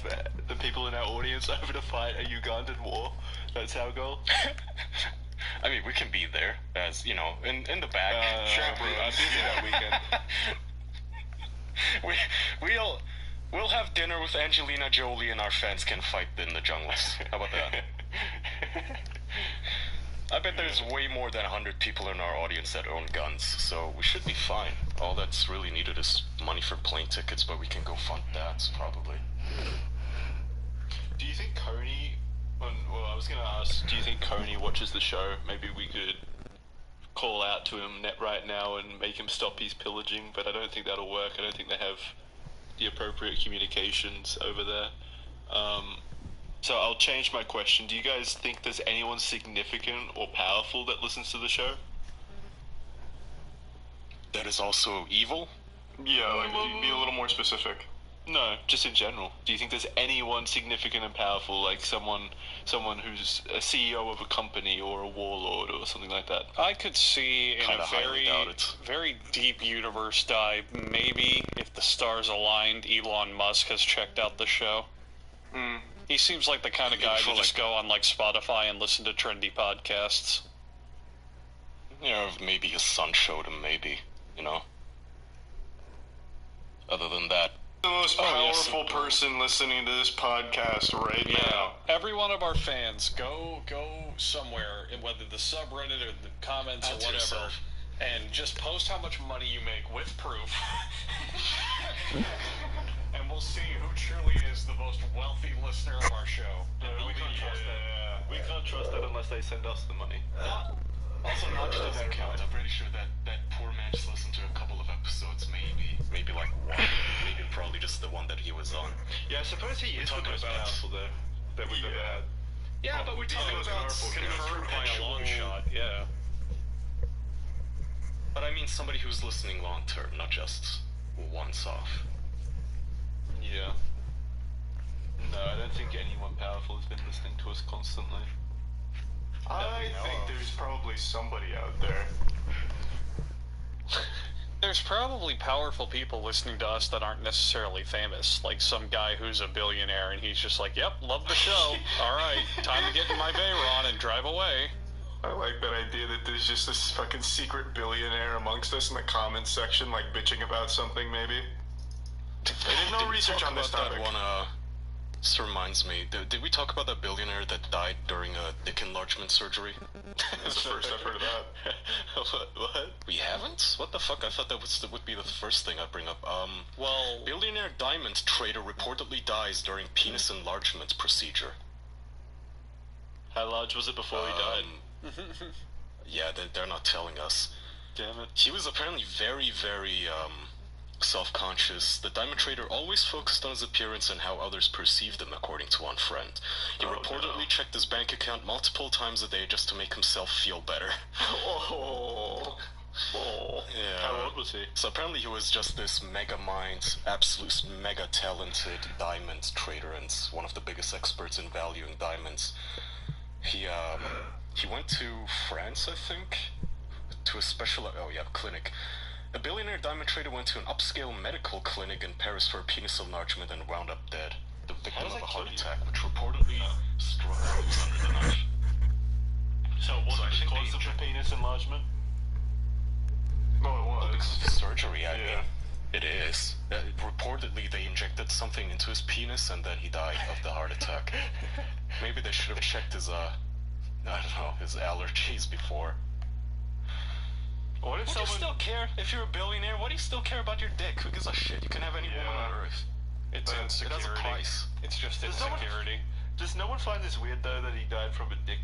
the people in our audience over to fight a Ugandan war. That's our goal. I mean, we can be there, as, you know, in the back. Sure, bro. I'm busy that weekend. We'll have dinner with Angelina Jolie and our fans can fight in the jungles. How about that? I bet there's way more than 100 people in our audience that own guns, so we should be fine. All that's really needed is money for plane tickets, but we can go fund that, probably. Do you think Coney... Well, I was going to ask, do you think Coney watches the show? Maybe we could call out to him right now and make him stop his pillaging, but I don't think that'll work. I don't think they have the appropriate communications over there. So I'll change my question. Do you guys think there's anyone significant or powerful that listens to the show? That is also evil? Yeah, be a little more specific. No, just in general. Do you think there's anyone significant and powerful, like someone who's a CEO of a company or a warlord or something like that? I could see in Kinda a highly doubt it. very deep universe dive, maybe if the stars aligned, Elon Musk has checked out the show. He seems like the kind of guy to just go on like Spotify and listen to trendy podcasts. You know, maybe his son showed him, maybe, you know? Other than that, The most powerful person listening to this podcast right now. Every one of our fans, go somewhere, whether the subreddit or the comments Add or to whatever, yourself. and just post how much money you make with proof. And we'll see who truly is the most wealthy listener of our show. We can't trust that. We can't trust that unless they send us the money. also not just doesn't count. I'm pretty sure that poor man just listened to a couple of episodes, maybe like one, maybe probably just the one that he was on. Yeah, I suppose he is the talking most about- powerful though that we've ever had. Yeah, but we're talking about Confirmed by a long shot, yeah. But I mean somebody who's listening long term, not just once off. Yeah. No, I don't think anyone powerful has been listening to us constantly. I think there's probably somebody out there. There's probably powerful people listening to us that aren't necessarily famous, like some guy who's a billionaire and he's just like, yep, love the show. All right, time to get in my Veyron and drive away. I like that idea that there's just this fucking secret billionaire amongst us in the comments section, like bitching about something, maybe. They did no research on this topic. This reminds me, did we talk about that billionaire that died during a dick enlargement surgery? That's the first I've heard of that. What? We haven't? What the fuck? I thought that would be the first thing I'd bring up. Well, billionaire diamond trader reportedly dies during penis enlargement procedure. How large was it before he died? Yeah, they're not telling us. Damn it. He was apparently very, very, self-conscious. The diamond trader always focused on his appearance and how others perceived him, according to one friend. He reportedly checked his bank account multiple times a day just to make himself feel better. Oh. Yeah. How old was he? So apparently he was just this mega mind, absolute mega talented diamond trader and one of the biggest experts in valuing diamonds. He went to France, I think, to a special, clinic. A billionaire diamond trader went to an upscale medical clinic in Paris for a penis enlargement and wound up dead. The victim of a heart attack, which reportedly struck under the knife. So what was the cause of the penis enlargement? No, it was. Because of the surgery, I mean. It is. Reportedly, they injected something into his penis and then he died of the heart attack. Maybe they should have checked his, his allergies before. What if Would you still care if you're a billionaire? Why do you still care about your dick? Who gives a shit? You can have any woman on earth. it's insecurity. It has a price. It's just insecurity. Does no one find this weird though that he died from a dick,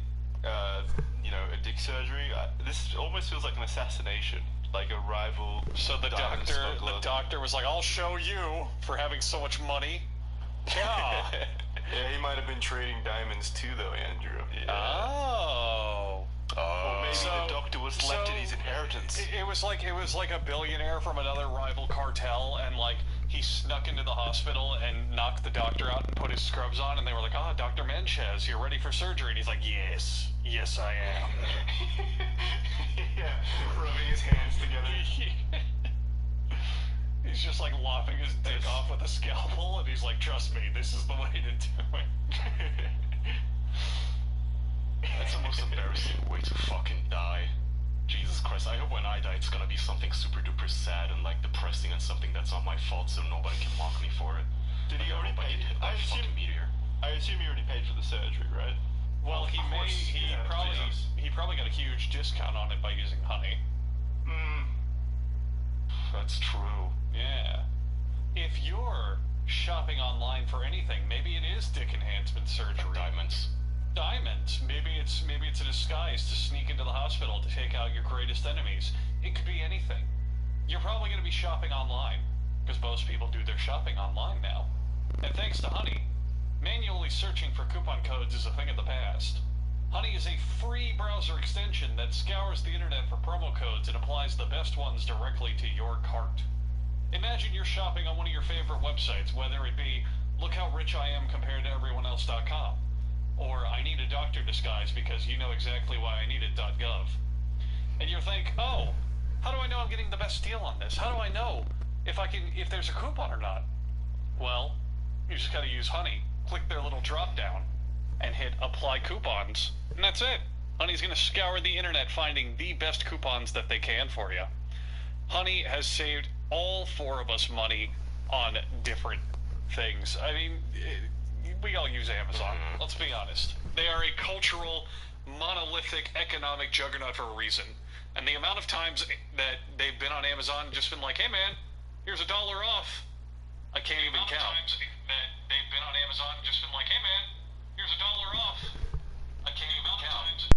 a dick surgery? This almost feels like an assassination, like a rival. So the doctor was like, "I'll show you for having so much money." Yeah. Yeah, he might have been trading diamonds too, though, Andrew. Yeah. Oh. Or maybe the doctor was left in his inheritance. It was like a billionaire from another rival cartel, and like he snuck into the hospital and knocked the doctor out and put his scrubs on, and they were like, "Ah, Dr. Menchez, you're ready for surgery," and he's like, "Yes, I am." Yeah, rubbing his hands together. He's just like lopping his dick off with a scalpel, and he's like, "Trust me, this is the way to do it." That's the most embarrassing way to fucking die. Jesus Christ, I hope when I die it's gonna be something super duper sad and like depressing and something that's not my fault so nobody can mock me for it. Did he already pay? Get hit by a fucking meteor. I assume he already paid for the surgery, right? Well, he probably got a huge discount on it by using honey. That's true. Yeah. If you're shopping online for anything, maybe it is dick enhancement surgery. Diamonds. Maybe it's a disguise to sneak into the hospital to take out your greatest enemies. It could be anything. You're probably going to be shopping online, because most people do their shopping online now. And thanks to Honey, manually searching for coupon codes is a thing of the past. Honey is a free browser extension that scours the internet for promo codes and applies the best ones directly to your cart. Imagine you're shopping on one of your favorite websites, whether it be look how rich I am compared to everyone else.com, or I need a doctor disguise because you know exactly why I need it.gov. And you think, oh, how do I know I'm getting the best deal on this? How do I know if there's a coupon or not? Well, you just gotta use Honey, click their little drop down, and hit apply coupons, and that's it. Honey's gonna scour the internet finding the best coupons that they can for you. Honey has saved all four of us money on different things. I mean, we all use Amazon. Let's be honest. They are a cultural, monolithic, economic juggernaut for a reason. And the amount of times that they've been on Amazon and just been like, "Hey man, here's $1 off," I can't even count. The amount of times that they've been on Amazon and just been like, "Hey man, here's $1 off," I can't even count.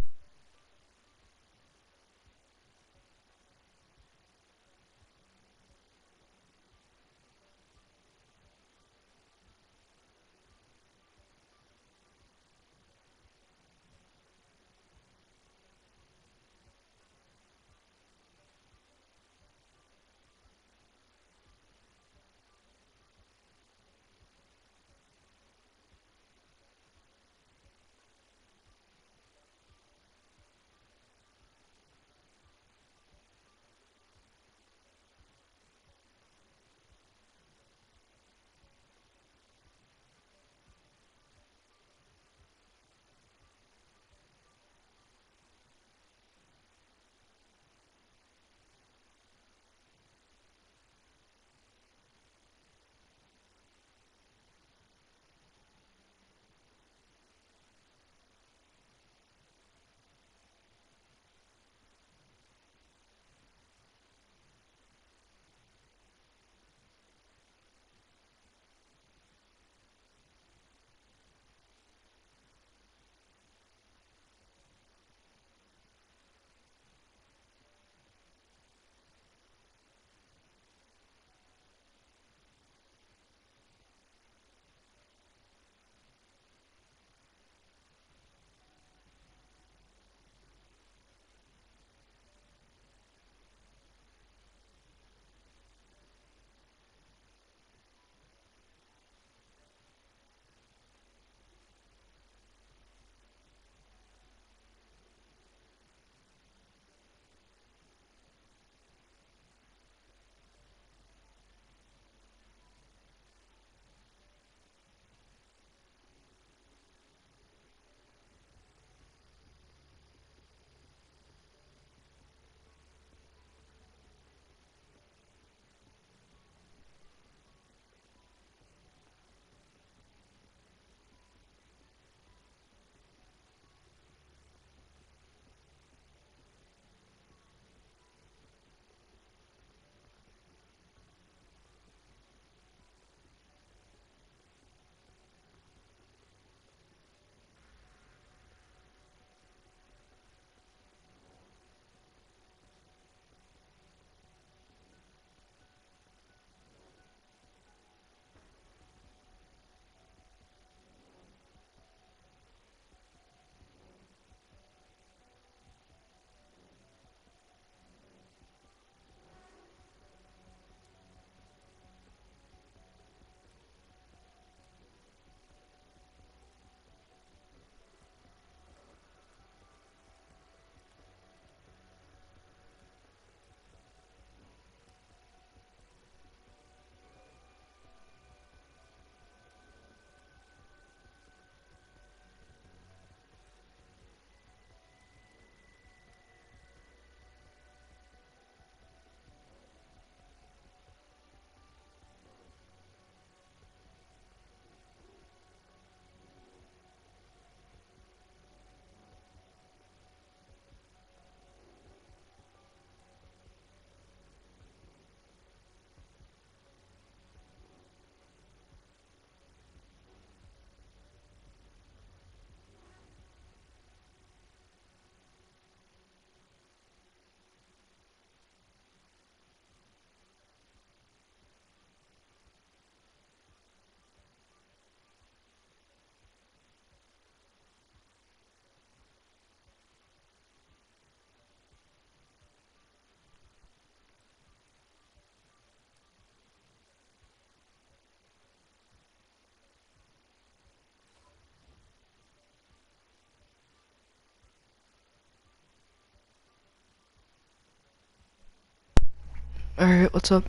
Alright, what's up?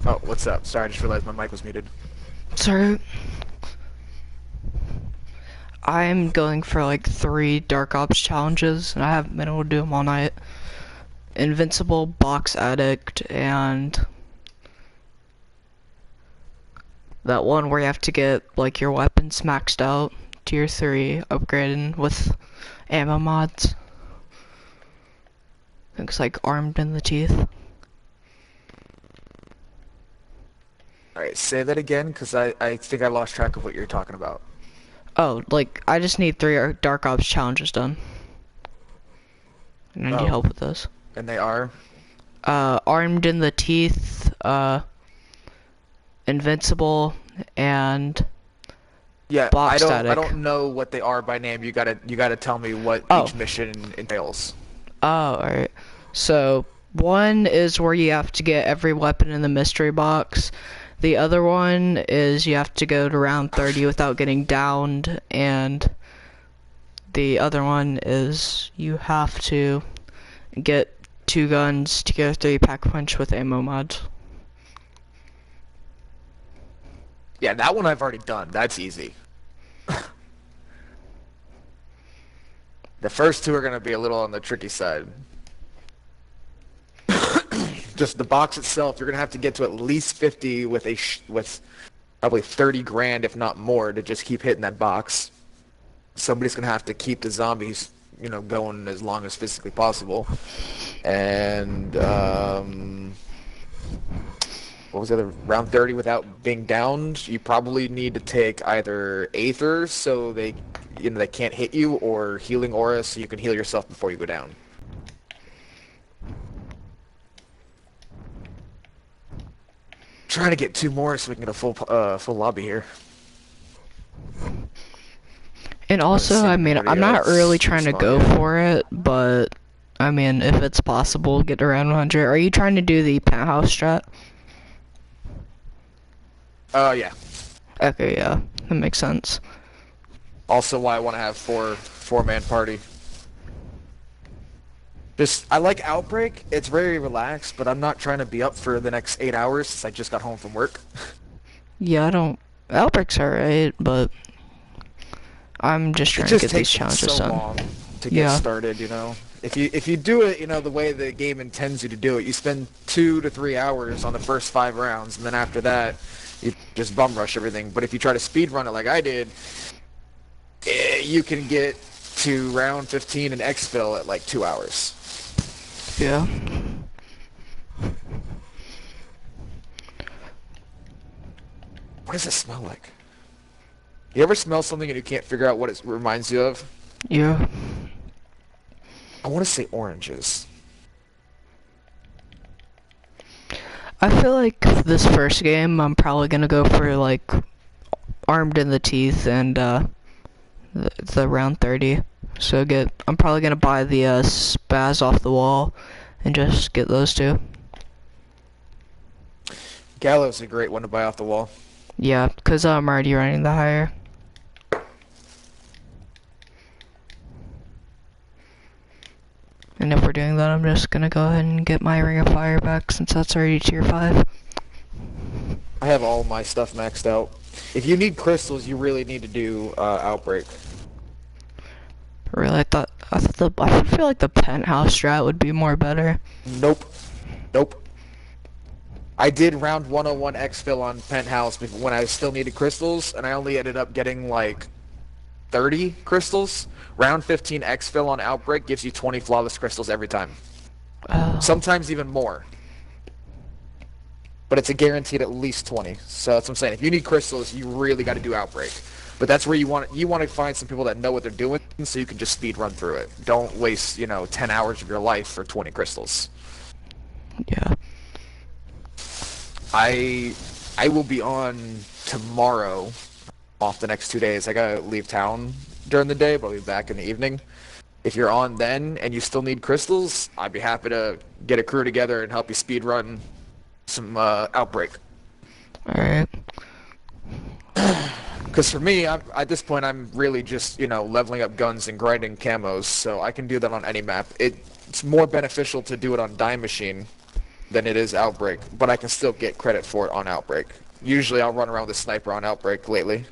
Oh, what's up? Sorry, I just realized my mic was muted. Sorry. I'm going for like 3 Dark Ops challenges, and I haven't been able to do them all night. Invincible, Box Addict, and that one where you have to get like your weapons maxed out, tier 3, upgrading with ammo mods. Looks like Armed in the Teeth. Alright, say that again, because I think I lost track of what you're talking about. Oh, like, I just need 3 Dark Ops challenges done. And I need help with those. And they are? Armed in the Teeth, Invincible, and Yeah, Box I Static. don't know what they are by name. You gotta tell me what each mission entails. Oh, alright. So, one is where you have to get every weapon in the mystery box. The other one is you have to go to round 30 without getting downed, and the other one is you have to get 2 guns to get a 3-pack punch with ammo mods. Yeah, that one I've already done. That's easy. The first 2 are gonna be a little on the tricky side. Just the box itself, you're gonna have to get to at least 50 with with probably 30 grand, if not more, to just keep hitting that box. Somebody's gonna have to keep the zombies, you know, going as long as physically possible. And what was the other? Round 30 without being downed. You probably need to take either Aether so they can't hit you, or Healing Aura so you can heal yourself before you go down. Trying to get 2 more so we can get a full lobby here. And also, I mean, I'm not really trying to go for it, but I mean, if it's possible, get around 100. Are you trying to do the penthouse strat? Yeah. Okay, yeah, that makes sense. Also, why I want to have four-man party. Just, I like Outbreak. It's very relaxed, but I'm not trying to be up for the next 8 hours since I just got home from work. Yeah, I don't. Outbreak's alright, but I'm just trying to get these challenges done. It just takes so long to get started, you know. If you do it, you know, the way the game intends you to do it, you spend 2 to 3 hours on the first 5 rounds, and then after that, you just bum rush everything. But if you try to speed run it like I did, you can get to round 15 and exfil at like 2 hours. Yeah. What does it smell like? You ever smell something and you can't figure out what it reminds you of? Yeah. I want to say oranges. I feel like this first game, I'm probably gonna go for like Armed in the Teeth and the round 30. So I'm probably gonna buy the spaz off the wall and just get those 2. Gallows is a great one to buy off the wall. Yeah, because I'm already running the higher. And if we're doing that, I'm just gonna go ahead and get my Ring of Fire back since that's already tier 5. I have all my stuff maxed out. If you need crystals, you really need to do Outbreak. Really, I feel like the penthouse strat would be more better. Nope. I did round 101 exfil on penthouse when I still needed crystals, and I only ended up getting like 30 crystals. Round 15 exfil on Outbreak gives you 20 flawless crystals every time. Sometimes even more. But it's a guaranteed at least 20. So that's what I'm saying. If you need crystals, you really got to do Outbreak. But that's where you want to find some people that know what they're doing, so you can just speed run through it. Don't waste, 10 hours of your life for 20 crystals. Yeah. I will be on tomorrow, off the next 2 days. I gotta leave town during the day, but I'll be back in the evening. If you're on then and you still need crystals, I'd be happy to get a crew together and help you speed run some Outbreak. Alright. Because for me, at this point, I'm really just, you know, leveling up guns and grinding camos, so I can do that on any map. It's more beneficial to do it on Die Machine than it is Outbreak, but I can still get credit for it on Outbreak. Usually I'll run around with a sniper on Outbreak lately.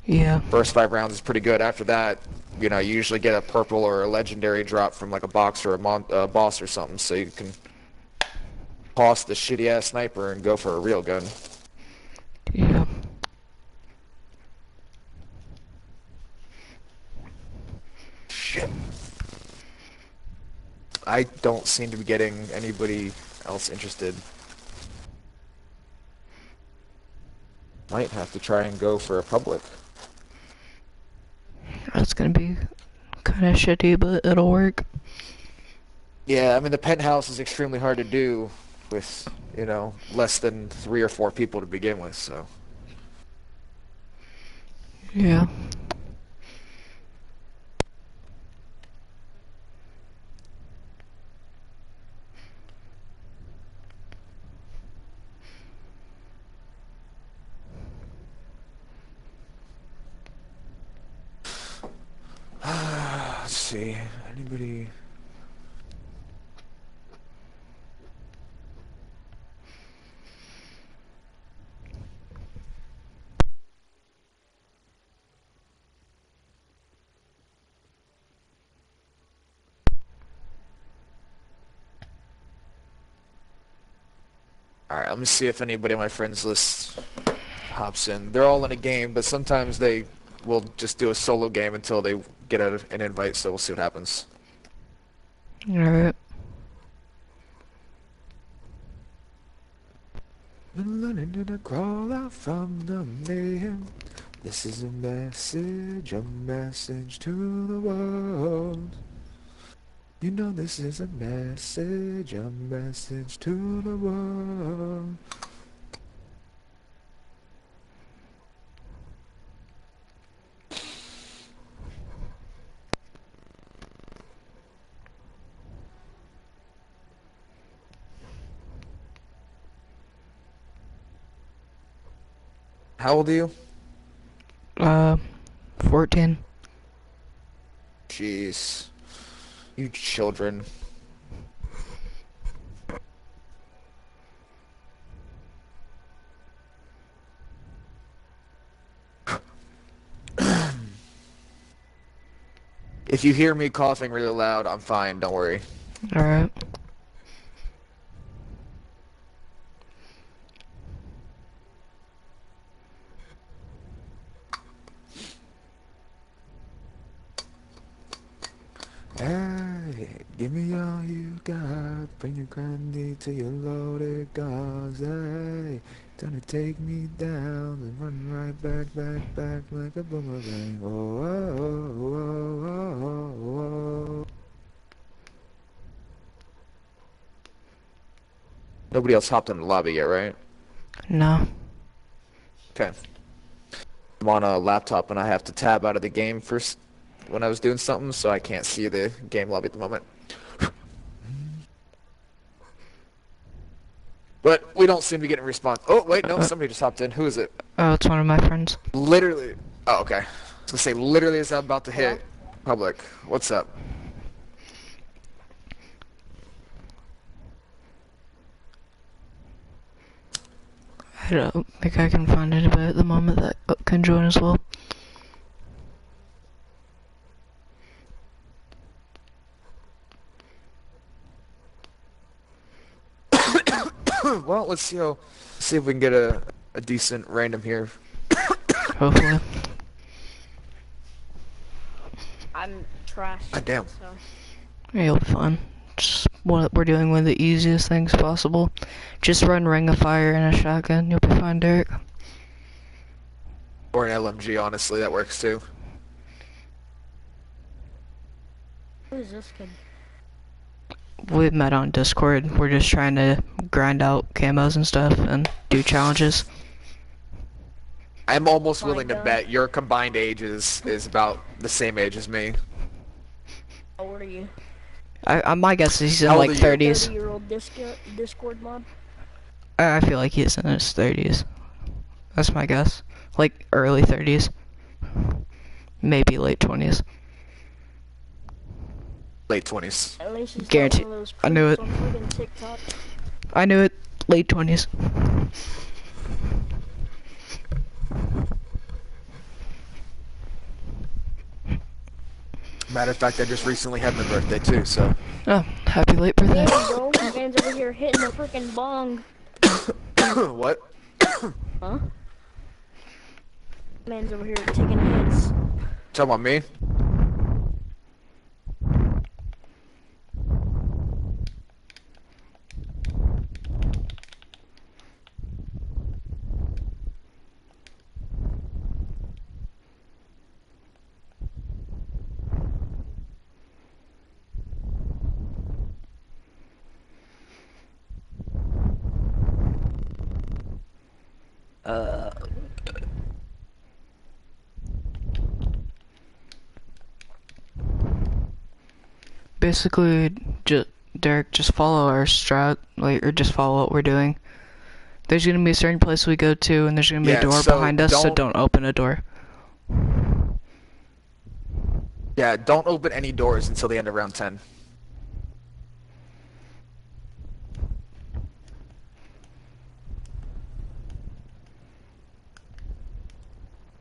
Yeah. First 5 rounds is pretty good. After that, you know, you usually get a purple or a legendary drop from like a box or a boss or something, so you can toss the shitty-ass sniper and go for a real gun. Yeah. Shit. I don't seem to be getting anybody else interested. Might have to try and go for a public. That's gonna be kind of shitty, but it'll work. Yeah, I mean, the penthouse is extremely hard to do with, you know, less than 3 or 4 people to begin with, so. Yeah. Let's see, anybody... Alright, let me see if anybody on my friends list hops in. They're all in a game, but sometimes they will just do a solo game until they get an invite, so we'll see what happens. Alright. Learning to crawl out from the mayhem. This is a message to the world. You know this is a message to the world. How old are you? 14. Jeez. You children. If you hear me coughing really loud, I'm fine, don't worry. Alright. Hey, give me all you got. Bring your candy to your loaded guns. Hey, gonna take me down and run right back like a boomerang. Oh, oh, oh, oh, oh, oh. Nobody else hopped in the lobby yet, right? No. Okay. I'm on a laptop and I have to tab out of the game first when I was doing something, so I can't see the game lobby at the moment. But we don't seem to be getting a response. Oh, wait, no, somebody just hopped in. Who is it? Oh, it's one of my friends. Literally. Oh, okay. I was gonna say, literally as I'm about to hit public. What's up? I don't think I can find anybody at the moment that can join as well. Well, let's see if we can get a decent random here. Hopefully. I'm trash. God damn. So. Yeah, you'll be fine. Just what we're doing with the easiest things possible. Just run Ring of Fire and a shotgun. You'll be fine, Derek. Or an LMG, honestly, that works too. Who is this kid? We met on Discord. We're just trying to grind out camos and stuff and do challenges. I'm almost willing to bet your combined age is about the same age as me. How old are you? My guess is he's in How old like are you? 30s. 30-year-old Discord mod? I feel like he's in his 30s. That's my guess. Like early 30s. Maybe late 20s. Late 20s. At least he's Guarantee- not one of those I knew creeps it. on friggin' TikTok. I knew it. Late 20s. Matter of fact, I just recently had my birthday too, so. Oh, happy late birthday. Damn, bro. Man's over here hitting the freaking bong. What? Huh? Man's over here taking hits. Talking about me? Basically, Derek, just follow our strat, like, or just follow what we're doing. There's gonna be a certain place we go to, and there's gonna be a door behind us, so don't open a door. Yeah, don't open any doors until the end of round 10.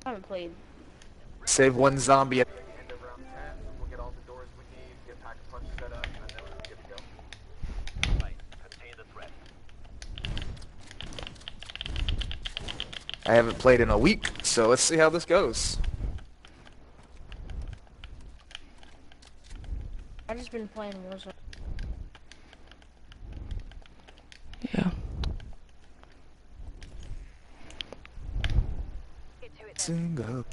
I haven't played. Save one zombie at the end of round 10. We'll get all the doors we need, get pack a punch set up, and then we're good to go. Right. Contain the threat. I haven't played in a week, so let's see how this goes. I've just been playing Warzone. Yeah. Sing up.